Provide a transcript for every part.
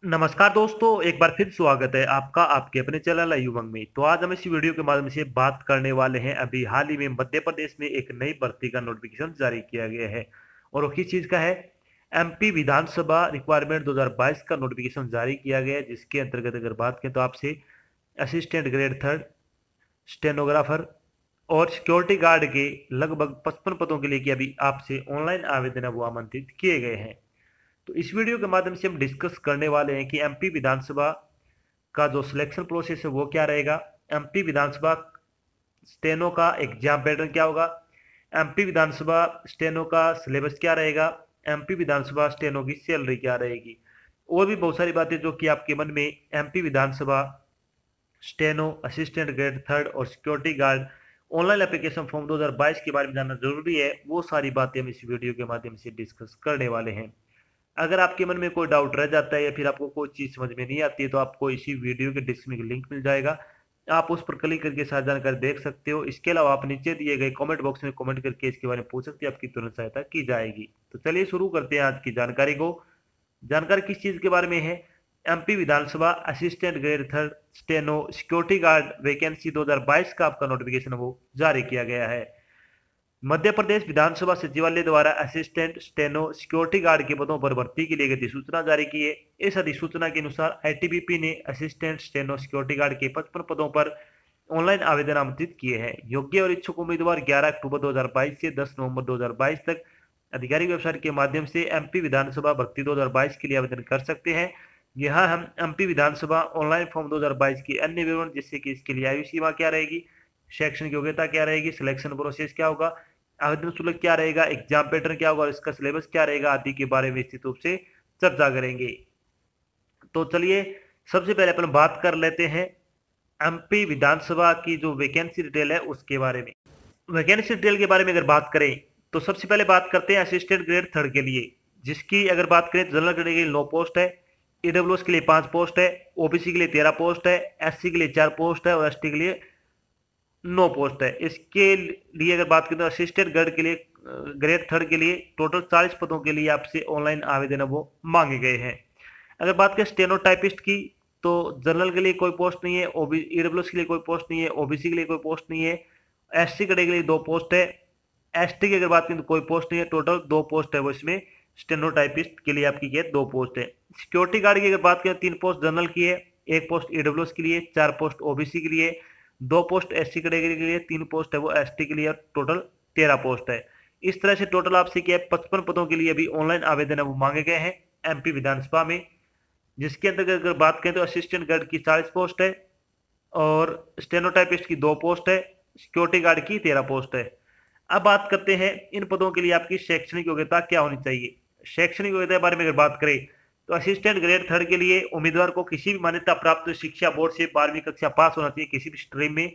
नमस्कार दोस्तों, एक बार फिर स्वागत है आपका आपके अपने चैनल युवंग में। तो आज हम इस वीडियो के माध्यम से बात करने वाले हैं अभी हाल ही में मध्य प्रदेश में एक नई भर्ती का नोटिफिकेशन जारी किया गया है और वो किस चीज़ का है। एमपी विधानसभा रिक्वायरमेंट 2022 का नोटिफिकेशन जारी किया गया है, जिसके अंतर्गत अगर बात करें तो आपसे असिस्टेंट ग्रेड थर्ड, स्टेनोग्राफर और सिक्योरिटी गार्ड के लगभग 55 पदों के लिए कि अभी आपसे ऑनलाइन आवेदन है वो आमंत्रित किए गए हैं। तो इस वीडियो के माध्यम से हम डिस्कस करने वाले हैं कि एमपी विधानसभा का जो सिलेक्शन प्रोसेस है वो क्या रहेगा, एमपी विधानसभा स्टेनो का एग्जाम पैटर्न क्या होगा, एमपी विधानसभा स्टेनो का सिलेबस क्या रहेगा, एमपी विधानसभा स्टेनो की सैलरी क्या रहेगी और भी बहुत सारी बातें जो कि आपके मन में एमपी विधानसभा स्टेनो, असिस्टेंट ग्रेड थर्ड और security guard online application form 2022 के बारे में जानना जरूरी है, वो सारी बातें हम इस वीडियो के माध्यम से डिस्कस करने वाले हैं। अगर आपके मन में कोई डाउट रह जाता है या फिर आपको कोई चीज़ समझ में नहीं आती है तो आपको इसी वीडियो के डिस्क्रिप्शन में लिंक मिल जाएगा, आप उस पर क्लिक करके सारी जानकारी देख सकते हो। इसके अलावा आप नीचे दिए गए कमेंट बॉक्स में कमेंट करके इसके बारे में पूछ सकते हैं, आपकी तुरंत सहायता की जाएगी। तो चलिए शुरू करते हैं आज की जानकारी को। जानकारी किस चीज़ के बारे में है, MP Vidhansabha assistant grade third steno security guard vacancy 2022 का आपका नोटिफिकेशन वो जारी किया गया है। मध्य प्रदेश विधानसभा सचिवालय द्वारा असिस्टेंट स्टेनो सिक्योरिटी गार्ड के पदों पर भर्ती के लिए अधिसूचना जारी की है। इस अधिसूचना के अनुसार आईटीबीपी ने असिस्टेंट स्टेनो सिक्योरिटी गार्ड के 55 पदों पर ऑनलाइन आवेदन आमंत्रित किए हैं। योग्य और इच्छुक उम्मीदवार 11 अक्टूबर 2022 से 10 नवंबर 2022 तक आधिकारिक वेबसाइट के माध्यम से एमपी विधानसभा भर्ती 2022 के लिए आवेदन कर सकते हैं। यहाँ हम एमपी विधानसभा ऑनलाइन फॉर्म 2022 की अन्य विवरण, जैसे कि इसके लिए आयु सीमा क्या रहेगी, शैक्षणिक योग्यता क्या रहेगी, सिलेक्शन प्रोसेस क्या होगा, आवेदन शुल्क क्या रहेगा, एग्जाम पैटर्न क्या होगा और इसका सिलेबस क्या रहेगा आदि के बारे में विस्तृत रूप से चर्चा करेंगे। तो चलिए सबसे पहले अपन बात कर लेते हैं एमपी विधानसभा की जो वैकेंसी डिटेल है उसके बारे में। वैकेंसी डिटेल के बारे में अगर बात करें तो सबसे पहले बात करते हैं असिस्टेंट ग्रेड थर्ड के लिए, जिसकी अगर बात करें तो जनरल कैटेगरी के लिए 9 पोस्ट है, ईडब्ल्यूएस के लिए 5 पोस्ट है, ओबीसी के लिए 13 पोस्ट है, एससी के लिए 4 पोस्ट है और एसटी के लिए 9 पोस्ट है। इसके लिए अगर बात करें तो असिस्टेंट ग्रेड के लिए ग्रेड थर्ड के लिए टोटल 40 पदों के लिए आपसे ऑनलाइन आवेदन है वो मांगे गए हैं। अगर बात करें स्टेनो टाइपिस्ट की तो जनरल के लिए कोई पोस्ट नहीं है, ईडब्ल्यूएस के लिए कोई पोस्ट नहीं है, ओबीसी के लिए कोई पोस्ट नहीं है, एससी कैटेगरी के लिए 2 पोस्ट है, एसटी की अगर बात करें तो कोई पोस्ट नहीं है, टोटल 2 पोस्ट है वो इसमें स्टेनो टाइपिस्ट के लिए आपकी क्या 2 पोस्ट है। सिक्योरिटी गार्ड की अगर बात करें 3 पोस्ट जनरल की है, 1 पोस्ट ईडब्ल्यूएस के लिए, 4 पोस्ट ओबीसी के लिए, 2 पोस्ट एससी कैटेगरी के लिए, 3 पोस्ट है वो एसटी के लिए और टोटल 13 पोस्ट है। इस तरह से टोटल आपसे क्या है 55 पदों के लिए अभी ऑनलाइन आवेदन है वो मांगे गए हैं एमपी विधानसभा में, जिसके अंतर्गत अगर बात करें तो असिस्टेंट गार्ड की 40 पोस्ट है और स्टेनोटाइपिस्ट की 2 पोस्ट है, सिक्योरिटी गार्ड की 13 पोस्ट है। अब बात करते हैं इन पदों के लिए आपकी शैक्षणिक योग्यता क्या होनी चाहिए। शैक्षणिक योग्यता के बारे में अगर बात करें तो असिस्टेंट ग्रेड थर्ड के लिए उम्मीदवार को किसी भी मान्यता प्राप्त शिक्षा बोर्ड से 12वीं कक्षा पास होना चाहिए किसी भी स्ट्रीम में,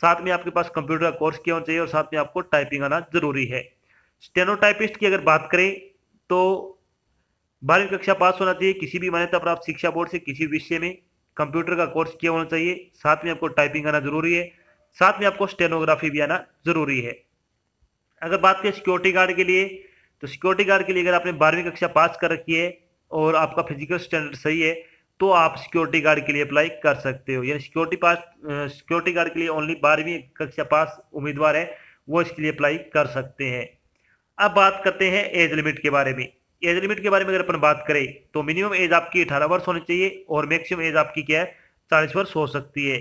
साथ में आपके पास कंप्यूटर का कोर्स किया होना चाहिए और साथ में आपको टाइपिंग आना जरूरी है। स्टेनोटाइपिस्ट की अगर बात करें तो 12वीं कक्षा पास होना चाहिए किसी भी मान्यता प्राप्त शिक्षा बोर्ड से किसी विषय में, कंप्यूटर का कोर्स किया होना चाहिए, साथ में आपको टाइपिंग आना जरूरी है, साथ में आपको स्टेनोग्राफी भी आना जरूरी है। अगर बात करें सिक्योरिटी गार्ड के लिए तो सिक्योरिटी गार्ड के लिए अगर आपने 12वीं कक्षा पास कर रखी है और आपका फिजिकल स्टैंडर्ड सही है तो आप सिक्योरिटी गार्ड के लिए अप्लाई कर सकते हो। यानी सिक्योरिटी गार्ड के लिए ओनली 12वीं कक्षा पास उम्मीदवार है वो इसके लिए अप्लाई कर सकते हैं। अब बात करते हैं एज लिमिट के बारे में। एज लिमिट के बारे में अगर अपन बात करें तो मिनिमम एज आपकी 18 वर्ष होनी चाहिए और मैक्सिमम एज आपकी क्या है 40 वर्ष हो सकती है।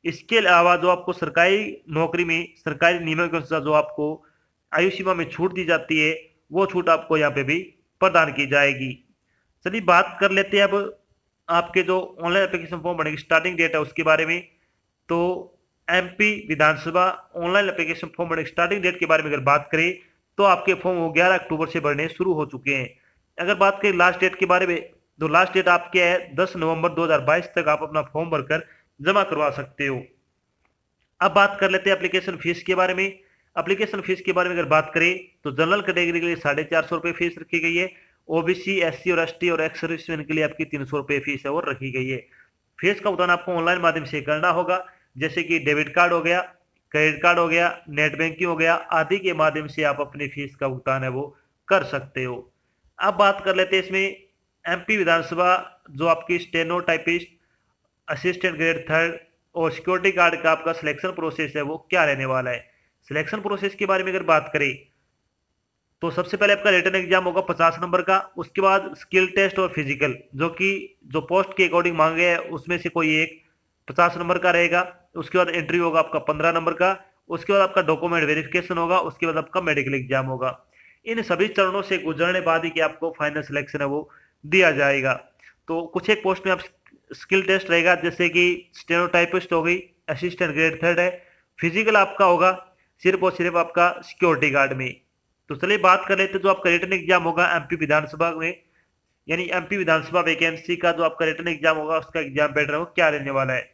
इसके अलावा जो आपको सरकारी नौकरी में सरकारी नियमों के अनुसार जो आपको आयु सीमा में छूट दी जाती है वो छूट आपको यहाँ पे भी प्रदान की जाएगी। चलिए बात कर लेते हैं अब आपके जो ऑनलाइन एप्लीकेशन फॉर्म भरने की स्टार्टिंग डेट है उसके बारे में। तो एमपी विधानसभा ऑनलाइन एप्लीकेशन फॉर्म भरने की स्टार्टिंग डेट के बारे में अगर बात करें तो आपके फॉर्म वो 11 अक्टूबर से भरने शुरू हो चुके हैं। अगर बात करें लास्ट डेट के बारे में तो लास्ट डेट आपकी है 10 नवंबर 2022 तक आप अपना फॉर्म भरकर जमा करवा सकते हो। अब बात कर लेते हैं एप्लीकेशन फीस के बारे में। एप्लीकेशन फीस के बारे में अगर बात करें तो जनरल कैटेगरी के लिए 450 रुपये फीस रखी गई है, ओबीसी एससी और एसटी और एक्स सर्विसमैन के लिए आपकी 300 रुपये फीस है और रखी गई है। फीस का भुगतान आपको ऑनलाइन माध्यम से करना होगा, जैसे कि डेबिट कार्ड हो गया, क्रेडिट कार्ड हो गया, नेट बैंकिंग हो गया आदि के माध्यम से आप अपनी फीस का भुगतान है वो कर सकते हो। अब बात कर लेते हैं इसमें एमपी विधानसभा जो आपकी steno typist, assistant grade third और सिक्योरिटी गार्ड का आपका सिलेक्शन प्रोसेस है वो क्या रहने वाला है। सिलेक्शन प्रोसेस के बारे में अगर बात करें तो सबसे पहले आपका रिटन एग्जाम होगा 50 नंबर का, उसके बाद स्किल टेस्ट और फिजिकल जो कि जो पोस्ट के अकॉर्डिंग मांगे हैं उसमें से कोई एक 50 नंबर का रहेगा। उसके बाद एंट्री होगा आपका 15 नंबर का, उसके बाद आपका डॉक्यूमेंट वेरिफिकेशन होगा, उसके बाद आपका मेडिकल एग्जाम होगा। इन सभी चरणों से गुजरने बाद ही कि आपको फाइनल सिलेक्शन है वो दिया जाएगा। तो कुछ एक पोस्ट में आप स्किल टेस्ट रहेगा, जैसे कि स्टेनोटाइपिस्ट हो गई, असिस्टेंट ग्रेड थर्ड है। फिजिकल आपका होगा सिर्फ और सिर्फ आपका सिक्योरिटी गार्ड में। तो चलिए बात कर लेते हैं जो आपका रिटन एग्जाम होगा एमपी विधानसभा में, यानी एमपी विधानसभा वैकेंसी का जो आपका रिटन एग्जाम होगा उसका एग्जाम पैटर्न वो क्या रहने वाला है।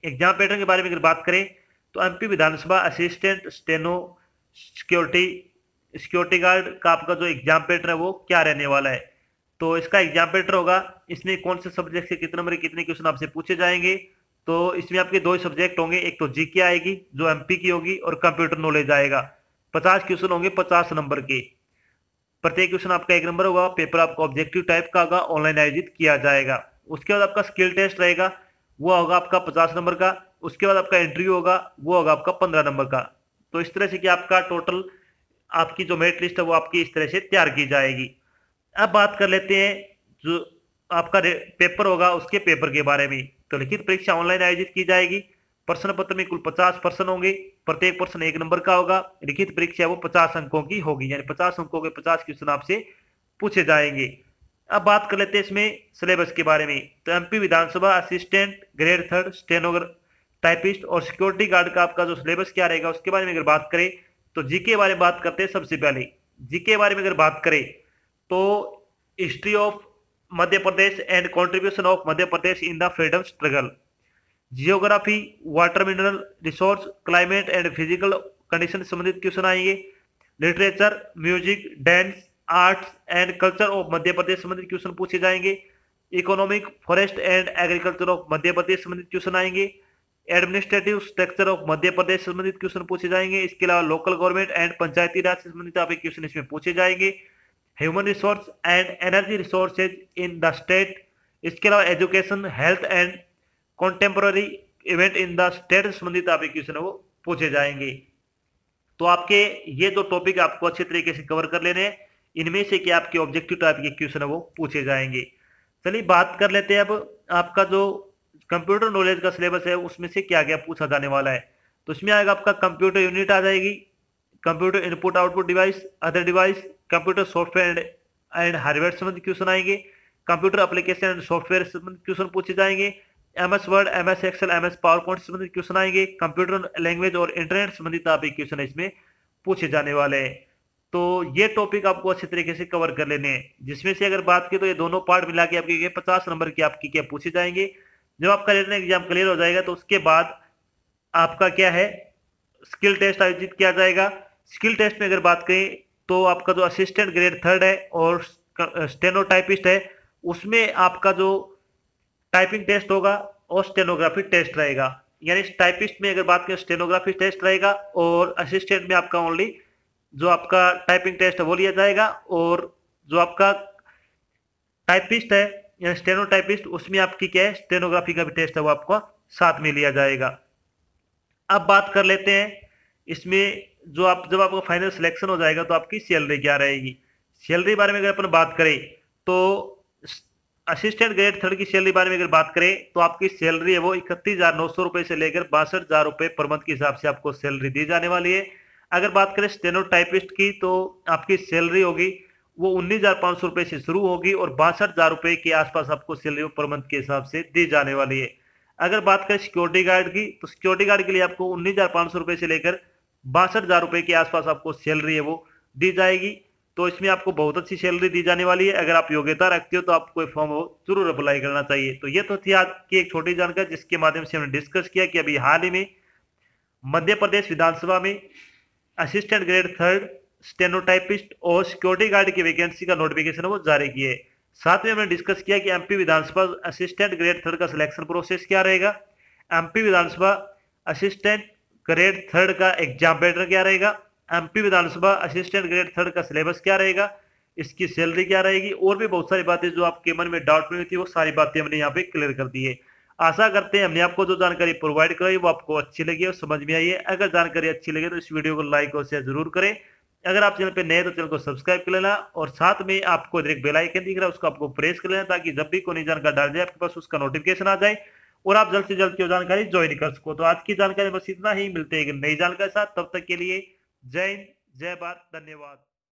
एग्जाम पैटर्न के बारे में अगर बात करें तो MP Vidhansabha assistant steno security guard का आपका जो एग्जाम पैटर्न है वो क्या रहने वाला है। तो इसका एग्जाम पैटर्न होगा, इसमें कौन से सब्जेक्ट से कितने नंबर कितने क्वेश्चन आपसे पूछे जाएंगे। तो इसमें आपके दो सब्जेक्ट होंगे, एक तो जीके आएगी जो एमपी की होगी और कंप्यूटर नॉलेज आएगा। 50 क्वेश्चन होंगे 50 नंबर के, प्रत्येक क्वेश्चन आपका 1 नंबर होगा। पेपर आपका ऑब्जेक्टिव टाइप का होगा, ऑनलाइन आयोजित किया जाएगा। उसके बाद आपका स्किल टेस्ट रहेगा, वो होगा आपका 50 नंबर का। उसके बाद आपका इंटरव्यू होगा, वो होगा आपका 15 नंबर का। तो इस तरह से कि आपका टोटल आपकी जो मेरिट लिस्ट है वो आपकी इस तरह से तैयार की जाएगी। अब बात कर लेते हैं जो आपका पेपर होगा उसके पेपर के बारे में। तो लिखित परीक्षा ऑनलाइन आयोजित की जाएगी। प्रश्न पत्र में कुल 50 प्रश्न होंगे, प्रत्येक प्रश्न 1 नंबर का होगा। लिखित परीक्षा वो 50 अंकों की होगी, यानी 50 अंकों के 50 क्वेश्चन आपसे पूछे जाएंगे। अब बात कर लेते हैं इसमें सिलेबस के बारे में। तो MP Vidhansabha assistant grade third stenographer typist और सिक्योरिटी गार्ड का आपका जो सिलेबस क्या रहेगा उसके बारे में अगर बात करें तो जीके के बारे में बात करते हैं। सबसे पहले जीके के बारे में अगर बात करें तो history of Madhya Pradesh and contribution of Madhya Pradesh in the freedom struggle, geography, water mineral resource, climate and physical condition से संबंधित क्वेश्चन आएंगे। Literature, music, dance, arts and culture of Madhya Pradesh संबंधित क्वेश्चन पूछे जाएंगे। Economic, forest and agriculture of Madhya Pradesh संबंधित question आएंगे। Administrative structure of Madhya Pradesh से संबंधित क्वेश्चन पूछे जाएंगे। इसके अलावा local government and Panchayati Raj से संबंधित आपके क्वेश्चन इसमें पूछे जाएंगे। Human resource and energy resources in the state, इसके अलावा education, health and contemporary event in the state से संबंधित आपके क्वेश्चन है वो पूछे जाएंगे। तो आपके ये दो टॉपिक आपको अच्छे तरीके से कवर कर लेने हैं, इनमें से क्या आपके ऑब्जेक्टिव टाइप के क्वेश्चन है वो पूछे जाएंगे। चलिए बात कर लेते हैं अब आपका जो कंप्यूटर नॉलेज का सिलेबस है उसमें से क्या क्या पूछा जाने वाला है। तो इसमें आएगा आपका कंप्यूटर यूनिट आ जाएगी, computer input output device, other device, computer software and hardware संबंधित क्वेश्चन आएंगे। कंप्यूटर एप्लीकेशन एंड सॉफ्टवेयर संबंधित क्वेश्चन पूछे जाएंगे। MS Word, MS Excel, MS PowerPoint संबंधित क्वेश्चन आएंगे। कंप्यूटर लैंग्वेज और इंटरनेट संबंधित आप क्वेश्चन इसमें पूछे जाने वाले हैं। तो ये टॉपिक आपको अच्छे तरीके से कवर कर लेने हैं, जिसमें से अगर बात की तो ये दोनों पार्ट मिला के आपके 50 नंबर की आपकी क्या पूछे जाएंगे। जब आपका रिटन एग्जाम क्लियर हो जाएगा तो उसके बाद आपका क्या है स्किल टेस्ट आयोजित किया जाएगा। स्किल टेस्ट में अगर बात करें तो आपका जो असिस्टेंट ग्रेड थर्ड है और स्टेनोटाइपिस्ट है उसमें आपका जो टाइपिंग टेस्ट होगा और स्टेनोग्राफी टेस्ट रहेगा। यानी टाइपिस्ट में अगर बात करें स्टेनोग्राफी टेस्ट रहेगा और असिस्टेंट में आपका ओनली जो आपका टाइपिंग टेस्ट है वो लिया जाएगा, और जो आपका टाइपिस्ट है या स्टेनोटाइपिस्ट उसमें आपकी क्या है स्टेनोग्राफी का भी टेस्ट है वो आपको साथ में लिया जाएगा। अब बात कर लेते हैं इसमें जो आप जब आपका फाइनल सिलेक्शन हो जाएगा तो आपकी सैलरी क्या रहेगी। सैलरी बारे में अगर अपन बात करें तो असिस्टेंट ग्रेड थर्ड की सैलरी बारे में अगर बात करें तो आपकी सैलरी है वो 31,900 रुपए से लेकर 62,000 रुपए पर मंथ के हिसाब से आपको सैलरी दी जाने वाली है। अगर बात करें स्टेनोटाइपिस्ट की तो आपकी सैलरी होगी वो 19,500 रुपए से शुरू होगी और 62,000 रुपए के आसपास आपको सैलरी पर मंथ के हिसाब से दी जाने वाली है। अगर बात करें सिक्योरिटी गार्ड की तो सिक्योरिटी गार्ड के लिए आपको 19,500 रुपए से लेकर 62,000 रुपए के आसपास आपको सैलरी है वो दी जाएगी। तो इसमें आपको बहुत अच्छी सैलरी दी जाने वाली है। अगर आप योग्यता रखते हो तो आपको फॉर्म हो जरूर अप्लाई करना चाहिए। तो ये तो थी आज की एक छोटी जानकारी जिसके माध्यम से हमने डिस्कस किया कि अभी हाल ही में मध्य प्रदेश विधानसभा में असिस्टेंट ग्रेड थर्ड, स्टेनोटाइपिस्ट और सिक्योरिटी गार्ड की वैकेंसी का नोटिफिकेशन वो जारी किए। साथ में हमने डिस्कस किया कि MP Vidhansabha assistant grade third का सिलेक्शन प्रोसेस क्या रहेगा, MP Vidhansabha assistant grade third का एग्जाम पैटर्न क्या रहेगा, MP Vidhansabha assistant grade third का सिलेबस क्या रहेगा, इसकी सैलरी क्या रहेगी, और भी बहुत सारी बातें जो आपके मन में डाउट में थी, वो सारी बातें हमने यहाँ पे क्लियर कर दी है। आशा करते हैं हमने आपको जो जानकारी प्रोवाइड कराई वो आपको अच्छी लगी और समझ में आई है। अगर जानकारी अच्छी लगे तो इस वीडियो को लाइक और शेयर जरूर करें। अगर आप चैनल पे नए तो चैनल को सब्सक्राइब कर लेना, और साथ में आपको एक बेल आइकन दिख रहा है उसको आपको प्रेस कर लेना, ताकि जब भी कोई नई जानकारी डाल जाए आपके पास उसका नोटिफिकेशन आ जाए और आप जल्द से जल्द की जानकारी ज्वाइन कर सको। तो आज की जानकारी बस इतना ही, मिलते हैं एक नई जानकारी के साथ, तब तक के लिए जय हिंद, जय भारत, धन्यवाद।